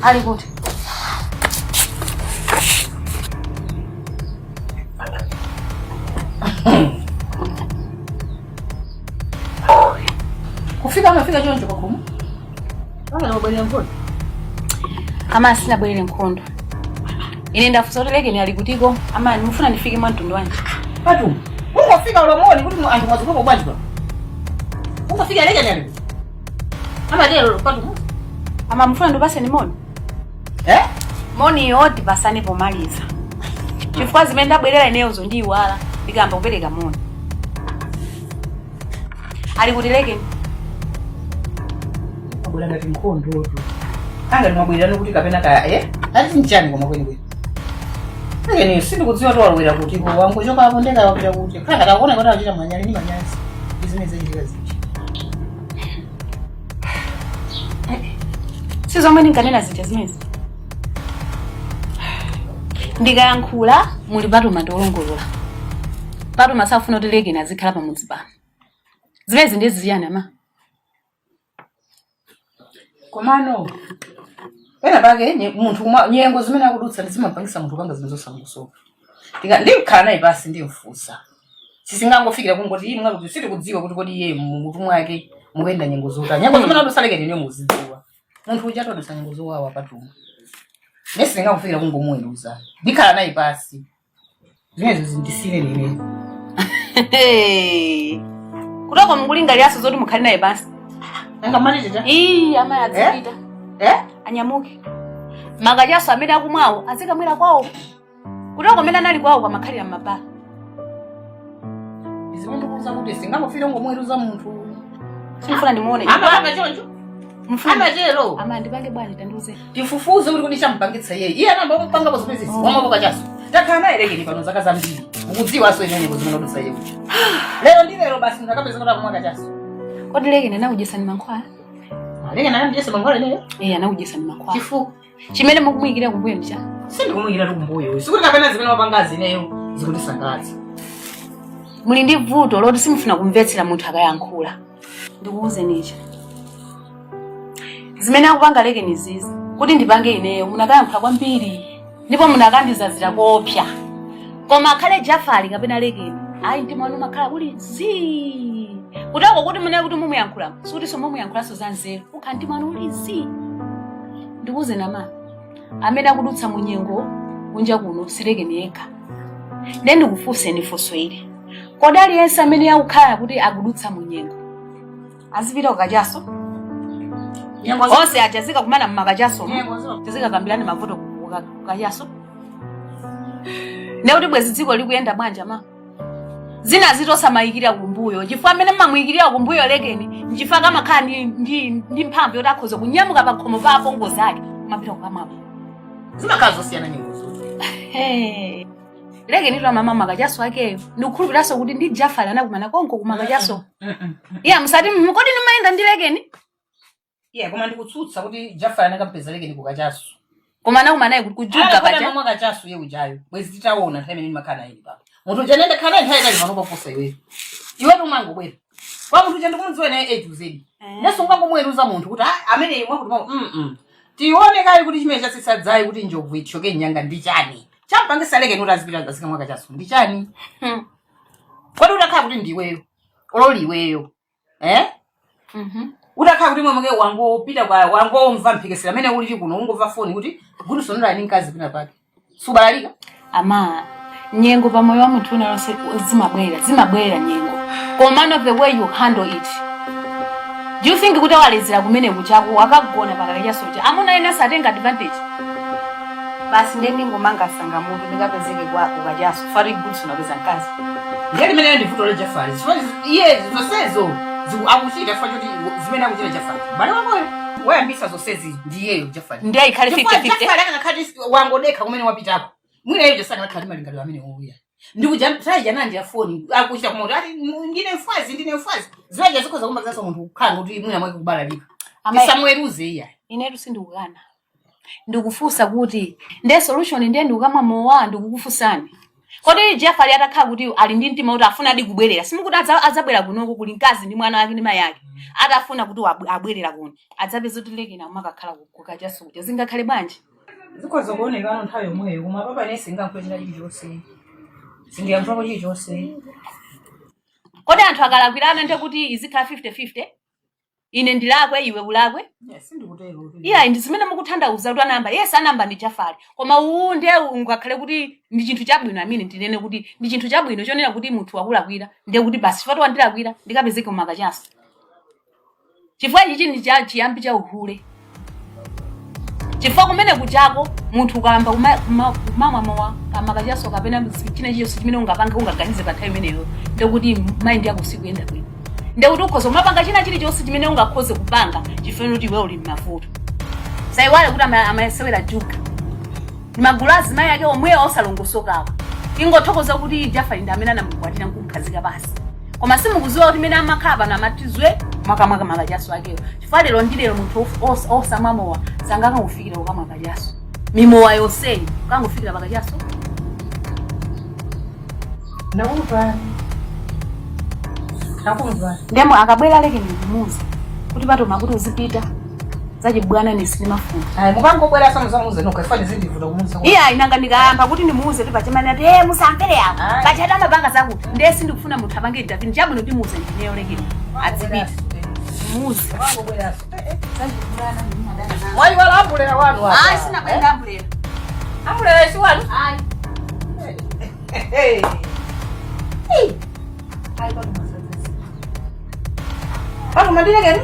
Ali kuti. Kufika chonjo kwa kumu. Anga bwelele nkondo. Ama sina bwelele nkondo. Ine ndafusa kuti Legeni ali kutiko, ama nimufuna nifike mwantundu wanje. Patu. Ungafika ulomoni kuti anthu mwazuko bwanji ba. Ungafika Legeni ali. Ama lero patu. Ama mfuna ndopase ni moni. Moni yoti basane pomaliza. Chifukwa zimenda bwelela ineyozo ndi wala ndikamba kupereka moni. Ali kuti Legeni. Abula ngati mkondo tu. Anga nimabwirana kuti kapena kaya ati nchani koma kweni. Legeni sindikudziwa to walwera kuti ko wangu choka apo ndeka wapita kuti. Kanga takuona kuti achita manyali ni manyazi. Izineze njira zichi. Sizo mweni nkanena zita zimezi. Ndikayankhula muli Patuma ndolongolola. Patuma safuna kuti Legeni azikhala pamudzi pano. Zimezi ndi ziyani ama? Komano. Ena bage muntu nyengo zimene akudutsa ndizimapangisa muntu kanga zinozosangusoka. Ndikhala naye basi ndimfusa. Sisingangofikira kungoti imwe kuti siti kudziwa kuti kodi iye mutu mwake mukenda nyengo zota. Nyengo zimene adusa Legeni niyo muzidziwa. Muntu uja adusa nyengo zowawa Patuma. Nesingangofikira kungomuweruza. Ndikhala naye basi. Zimezo zindisire nene. Kutoko mungulinga lyaso zoti mukhali naye basi. Nanga mali tata? Ama yazipita. Anyamuke. Magajaso amene akumwawo azikamwera kwawo. Kutoko mena nali kwawo kwa makhali ya mapa. Izimuntu kuza kuti singangofika ngomuweruza muntu. Sifuna ndimuone. Ama chonjo. Mfana jelo. Ama ndipange bwana tanduze. Tifufuze uri kudisha mpangitsa yeye. Iye anamba kupanga bozipezisi. Wamaboka chaso. Takana Legeni pano zaka zambiri. Ukudziwa so nyenye bozimene kudusa yeye. Lero ndi lero basi ndakapeza kuti akumwaka chaso. Kodi Legeni anakujesani mankhwala? Legeni anandiyesa mankhwala leo? Anakujesani mankhwala. Chifu. Chimene mukumuyikira kumbuyo ndicha? Sindikumuyikira kumbuyo. Sikuti kapena zimene wapangazi neyo zikutisangalaza. Muli ndi vuto loti simufuna kumvetsera munthu akayankhula. Ndikuuze nicha. Zimene akupanga Legeni zizi kuti ndipange ineyo munakayankhula kwambiri ndipo munakandizazira kopya. Koma akhale Jafari kapena Legeni ayi ndi mwana makhala kuli zi. Kutako kuti mune kuti mumuyankhula suti so mumuyankhula so zanzeru ukha ndi mwana uli zi. Ndikuuze nama amene akudutsa munyengo kunja kuno si Legeni yekha. Ndikufunse nifunso ili. Kodi aliyense amene yakukhala kuti akudutsa munyengo azipita kukachaso? Ose achazika kumana mmakachaso. Tizika kambirani mavuto kukachaso. Ne kuti bwezi dziko likuyenda bwanja ma. Zina zitosamayikira kumbuyo. Chifukwa amene mmamuyikira kumbuyo Legeni, nchifukwa kama khala ndi mphamvu yoti akhoza kunyamuka pa khomo pa pongo zake, mapita kwa mama. Zimakazo siyana nyengozo. Legeni ndo mama makachaso akeyo. Ndikukhulupiraso kuti ndi Jafari anakumana konko kumakachaso. Musati kodi nimayenda ndi Legeni? Koma ndikutsutsa kuti Jafari anakapeza Legeni kukachaso. Koma anakumana naye kuti kujuga pacha. Ana mwa kachaso ye ujayo. Bwezi titaona nthawi imene makhala ili papa. Muntu janenda kana nthawi kali pano paposa iwe. Iwe umango bwera. Kwa muntu jandi kumudziwa naye A to Z. Neso ngangomweruza muntu kuti amene imwe kuti tione kali kuti chimene chasitsadzai kuti njovu ichoke nyanga ndi chani. Champangisa Legeni utazipita ngazika mwa kachaso ndi chani. Kodi utakhala kuti ndiweyo. Ololi iweyo. Utakhala kuti mwe mwe wangopita kwa wangomva mpikisira amene uli kuno ungomva phone kuti sonora ni nkazi pina pake. Subalika. Ama nyengo pa moyo wa munthu unalose zimabwera nyengo. Command of the way you handle it. Do you think kuti walezera kumene kuchako akagona pakaleja soja amuna ena satenga advantage? Basi ndeni ngomanga sanga muntu ndikapezeke kwa ukajaso fari good sunapeza nkazi. Ngeli mene ndivuto le Jafari. Yes, zosezo akuchita fa kuti zimene akuchita Jafari. Bale wamoyo wayambisa zosezi ndiyeyo Jafari. Ndiye ikhale 50-50. Jafari akakati wangodeka kumene wapitako. Mwina yeyo sana akali malingaliro amene ouya. Ndikujamtrai janandi ya phone akuchita kumoto ati ndine mfazi. Ziwaje zikoza kumba zaso muntu ukhanga kuti mwina mwake kubalalika. Isamweruze iya. Inetu sindikukana. Ndikufusa kuti nde solution ndiye ndikama mowa ndikukufusani. Kodi Jafari atakhala kuti ali ndi mtima kuti afuna adi kubwerera. Simukuti azabwera kunoko kuli mkazi ndi mwana wake ndi mai yake. Atafuna kuti abwerera kuno. Adzapeza kuti lekena umakakhala kukachaso kuti zingakhale bwanji. Zikwaza kuonekana nthawi yomweyo koma papa ne singakwetera chilichonse. Singiyamva chilichonse. Kodi anthu akalakwirana nje kuti izikhala 50-50? Ine ndilakwe iwe ulakwe? Yes, ndikutero. Iya ndizimene mukuthandauza kuti anamba. Yes anamba ndi Jafari. Koma unde ungakhale kuti ndi chinthu chabwino amene ndinene kuti ndi chinthu chabwino chonena kuti munthu wakulakwira ndiye kuti basi chifukwa wandilakwira ndikapezeke mumakachaso. Chifukwa ichi ndi chiyambi cha uhule. Chifukwa kumene kuchako munthu ukayamba kumamwa amakachaso kapena china chiyonse chimene ungapanga ungaganize pa nthawi imeneyo ndiye kuti mind yako sikuyenda bwino. Ndiye kuti ukhoza umapanga china chilichonse chimene ungakhoze kupanga chifukwa kuti iwe uli m'mavuto. Saiwale kuti amayesewera juga. Magulazi mai yake omweyo osalongosokawa. Ingothokoza kuti Jafari ndi amene anamukwatira nkukhazika basi. Koma simukuziwa kuti mene amakhala na matizwe makamaka makachaso akeyo. Chifukwa lero ndilero munthu osamamowa sangaka kufikira ukama kachaso. Mimowa yonseyi kangofikira pakachaso. Nakumva. Ndemo akabwera leke ndimuze kuti pato makuti uzipita zachibwana nesinimafuna. Mukangobwera samuzamuze nokafane zindivuda kumuza. Iya inanga ndikayamba kuti ndimuze tipachemani ati musamvere apo. Pachata mabanga zakuti ndesi ndikufuna munthu apange interview chabwino ndimuze ndineyo leke adzipita. Muze. Mukangobwera. Wali wala ambulera wanu apa. Ah sina kwenda ambulera. Ambulera si wanu? Ai. Hey. Aku mandiri kan?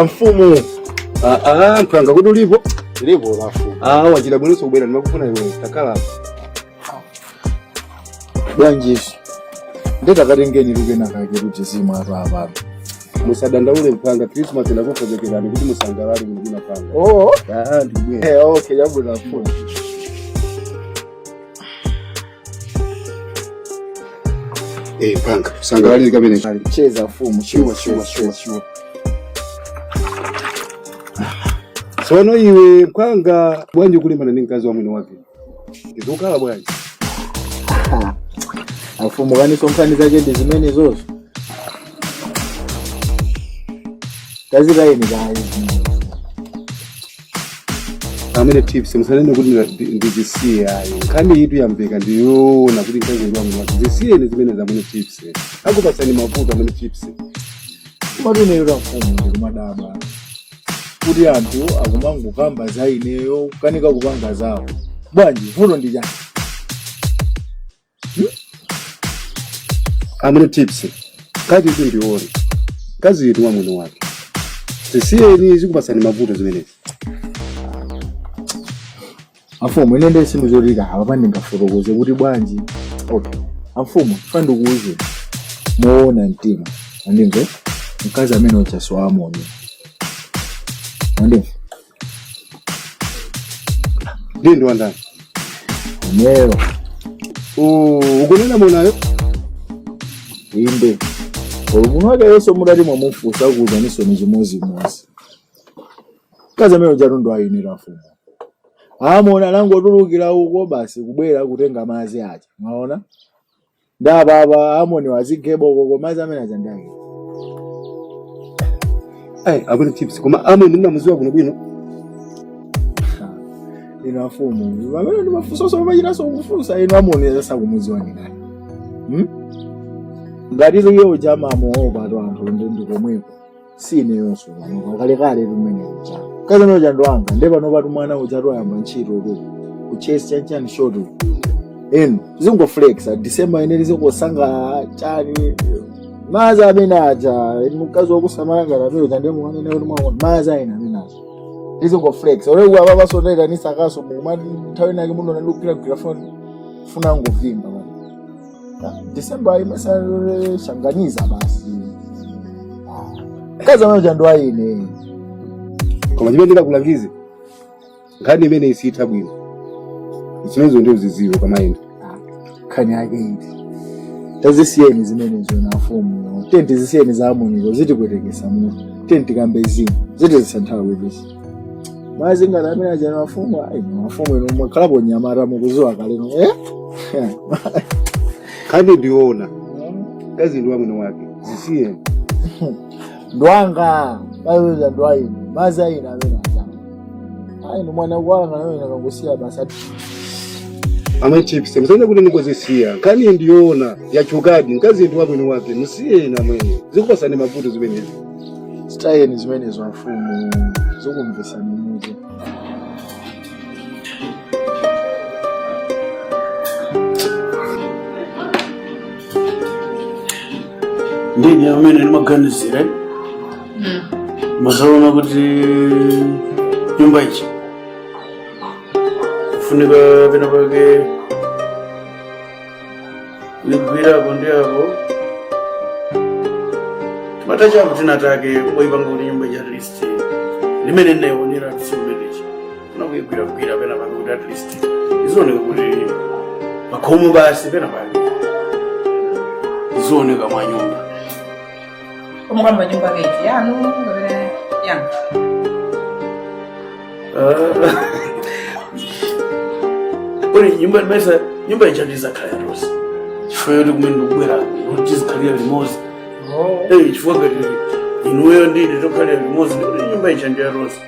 Mfumu. Mpanga kuti ulipo? Lipo lafu. Wachida bwiniso kubwera ndimakufuna iwe takala. Bwanjiso. Ndakatengeni lukena kake kuti simu apa. Musadandaule mpanga Christmas ndakukozekera kuti musangalale kuti napanga. Oh. Ndibwe. Okay, yabula lafu. Panga, sangalale kamene. Cheza fumu, sure. Sono iwe mpanga bwanji kulimbana ndi mkazi wa mwini wake. Ndizokala bwanji. Afumu gani somfani zake ndi zimene zozo? Kazi kaye ni kazi. Amene tips musanene kuti ndizisiye ayo. Nkhani itu yambeka ndiyoona kuti mkazi wa mwini wake. Zisiye ni zimene za mwini tips. Akupasani mavuto amene tips. Madune yura fumu ndi kumadaba. Kuti anthu akumangokamba za ineyo kanika kupanga zawo. Bwanji vuto ndi chani? Amene tips. Kazi itu ndione. Kazi itu wa mwini wake. Zisiye ni zikupasani mavuto zimenezi. Afumu inende simu zolika hapa ndingafurukuze kuti bwanji. Okay. Afumu fandi kuuze. Muona mtima. Andimve? Mkazi amene uchaswa amoni. Andimve? Ndindo wandani. Nero. Ukunena munayo? Inde. Umuntu wake yose murari mwamufusa kuza nisoni zimozi. Mkazi amene ucharundo ayinira afumu. Amona lango tulukira uko basi kubwera kutenga mazi acha. Unaona? Nda baba amoni wazigebo uko mazi amene achandake. Amene tips koma amoni ndinamuziwa kuno bwino. Ino afumu. Amene ndimafuso so machina so kufusa ino amoni yasa kumuziwa ni nani. Ngatizo yo jama muoba to anthu ndikomweko. Sine yonso kale kale lumene ucha. Kaza no jando anga ndeba no batu mwana ucha to yamba ntchito ro. Uchese chanchani shodo. Zingo flex December ine lizokosanga chani. Maza abenaja mukazi wokusamalanga lapero tande mwana ne mwana maza ina minazo. Zingo flex olewa baba sonera ni sakaso mumani nthawi nake muno ndikukira grafoni funa ngovimba bana. December imasa shanganiza basi. Kaza no jando ayine. Koma chimene ndakulangize. Ngani imene isitha bwino. Ichinezo ndio ziziwe kama ine. khani yake iti tazisiyeni zimenezo na mfumu tenti zisiyeni za amunizo ziti kwetekesa mutu tenti kambezini ziti zisanthawa kwepesi mazinga lamina jana mafumu ayi mafumu ino mwakhalapo nyamara mukuziwa kaleno kandi ndiona kazi ndiwa mwino wake zisiyeni ndwanga bayuza ndwaini maza ina amene atanga ayi ni mwana wanga nawe nakangusiya basa amwe chips msana kuti nikozisiya kani ndiona yachukadi kazi ndiwa mwino wake musiyeni amwene zikupasani mavuto zimenezi stayeni zimenezo mafumu zokumvesani muzo ndini amene ndimaganizire masaona kuti nyumba ichi kufunika pena pake ligwirapo ndi apo timatachapo tinatake kuboyipanga kuti nyumba ichi at least limene ndinaionera tisiumenechi funa kuyigwiragwira pena pake kuti at least izioneka kuti makhomo basi pena pake izioneka mwa nyumba Umukamba nyumba keiti yanu ngabere yanu. Kuri nyumba ichatiza kaya rose. Chifukwa yoti kumene ndikubwera ndizikhalira limodzi. Chifukwa ngati inuyo ndine tokhalira limodzi kuti nyumba ichandiya rose.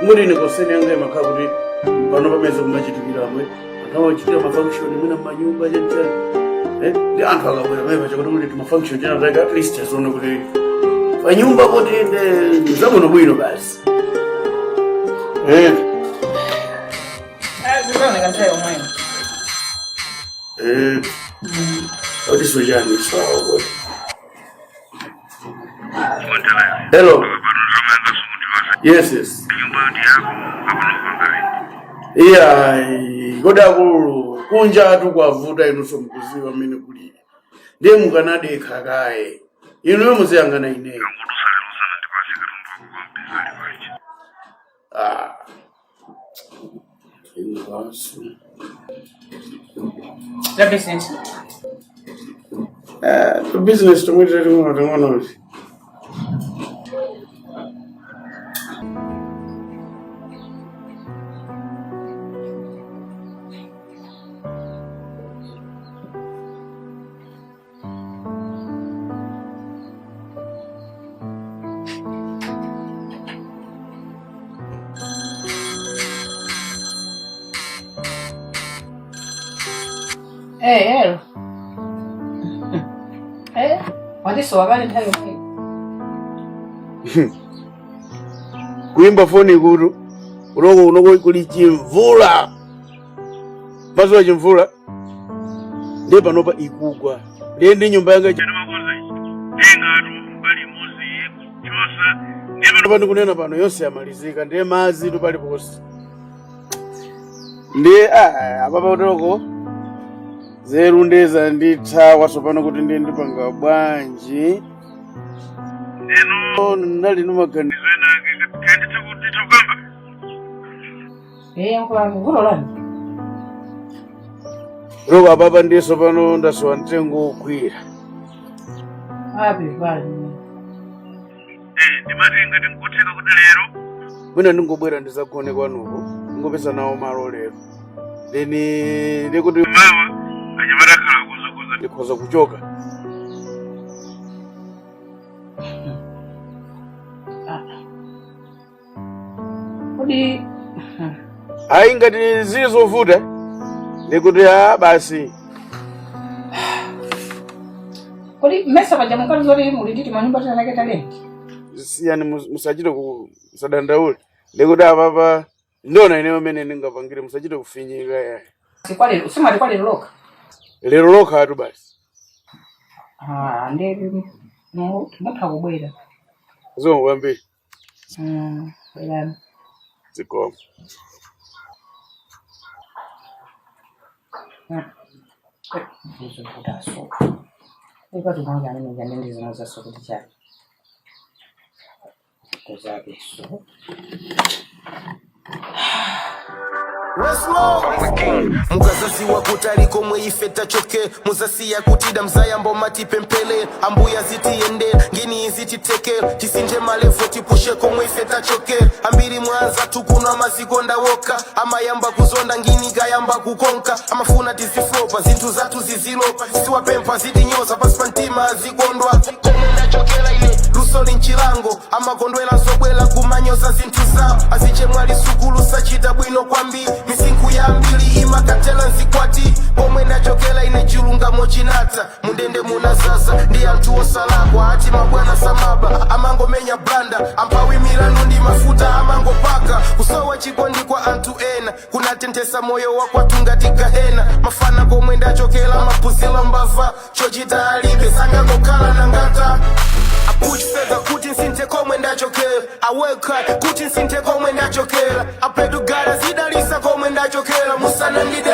Muri nikoseni yanga imakhala kuti pano pamene kumachitikirapo anthu achitira mafunction mwina manyumba chanchani. Ndi anthu akabwera pamene pachakuti kuti timafunction tinataka at least azione kuti panyumba kuti zamuno bwino basi. Zinaoneka ntayo mwayo. What is Sojani? Hello. Yes. Yeah, goda kunja tu kwavuta inuso mkuziwa mene kulile. Ndiye mukanade kakae. Inuwe muziyangana ine. The business. The business to me is one. Hello. What is so about ntayo mwayo? Kuimba foni guru. Unoko kuli chimvula. Mazuwa chimvula. Ndiye panopa ikugwa. Ndiye ndi nyumba yanga pano kunena pano yonse yamalizika ndiye mazi tupali posi. Ndiye apapa utoko zeru ndeza ndithawa tsopano kuti ndiye ndipanga bwanji. Ndeno nali numaganizo enake kandi takugamba. Nkula ngulolani. Roba apapa ndiye tsopano ndasowa mtengo ukwira. Happy bani. Ndimatenga ndingotheka kuti lero mwina ndingobwera ndizagone kwanuko ngopesa nawo malo lero then ndikuti mawa anyamadakhala kuzokoza ndikhoza kuchoka. Kodi Ayi ngati zizovuta ndikuti basi. Kodi mesa pajamuka zori muli nditi manyumba tanake talenti. Yani musachite kusadandaula ndikuti apapa ndona ineyo mene ndingapangire musachite kufinyika yayi. Sikwale usimali kwale loka. Lero loka atu basi. Ndebe no mutha kubwera. Zongwambiri. Bwera. Zikoma. Kudaso. Eka tumanga nini ngane ndizinoza sokuti cyane. Tuzake so. mukazazi wakutali komwe ife tachoke muzasiya kutida mzayambo matipempele ambuya zitiyende ngini zititeke tisinthe malevo tipushe komwe ife tachoke ambiri mwanza tukunwa mazikonda woka amayamba kuzonda ngini gayamba kukonka amafuna tiziflopa zinthu zathu zizilopa siwapempha zitinyoza paspa ntima azikondwa komwe ndachokera ine luso linchilango amakondwela nsobwela kumanyoza zinthu zawo azichemwali sukulu sachita bwino kwambiri misinku ya mbili imakatela nzikwati pomwe ndachokela ine chilungamo chinata mundende munazaza ndi anthu osalakwa ati mabwana samaba amangomenya blanda ampawi milano ndi mafuta amangopaka kusowa chikondi kwa anthu ena kunatentesa moyo wakwatu ngati gahena mafana komwe ndachokela mapuzila mbava chochita alibe sangangokhala nangata apuch fedha kuti nsinthe komwe ndachokela aweka kuti nsinthe komwe ndachokela apedugala zidalisa komwe ndachokela musana ndide